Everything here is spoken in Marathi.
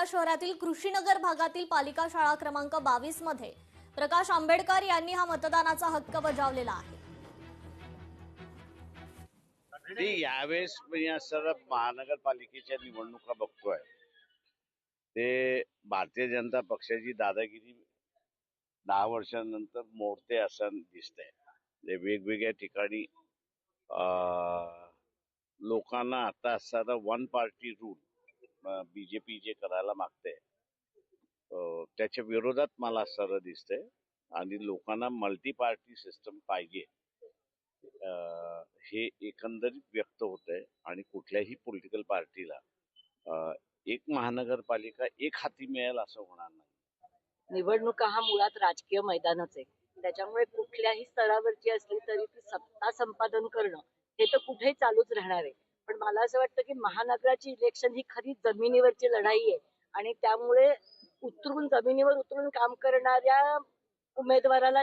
शहरातील कृषीनगर भागातील पालिका शाळा क्रमांक 22 मध्ये प्रकाश आंबेडकर यांनी हा मतदानाचा हक्क बजावलेला आहे। यावेळेस या सर्व महानगरपालिकेच्या निवडणुका बघतोय ते भारतीय जनता पक्षाची दादागिरी 10 वर्षांनंतर मोडते असं दिसतंय। वेगवेगळ्या ठिकाणी लोकांना आता साधा वन पार्टी रूल बीजेपी जे करायला मागते त्याच्या विरोधात मला सरळ दिसतंय आणि लोकांना मल्टी पार्टी सिस्टम पाहिजे हे एकंदरीत व्यक्त होतंय आणि कुठल्याही पॉलिटिकल पार्टीला एक महानगरपालिका एक हाती मिळेल असं होणार नाही। निवडणुका हा मुळात राजकीय मैदानच आहे, त्याच्यामुळे कुठल्याही स्तरावरची असली तरी ती सत्ता संपादन करणं हे तर कुठेही चालूच राहणार आहे। पण मला असं वाटतं की महानगराची इलेक्शन ही खरी जमिनीवरची लढाई आहे आणि त्यामुळे जमिनीवर उतरून काम करणाऱ्या उमेदवाराला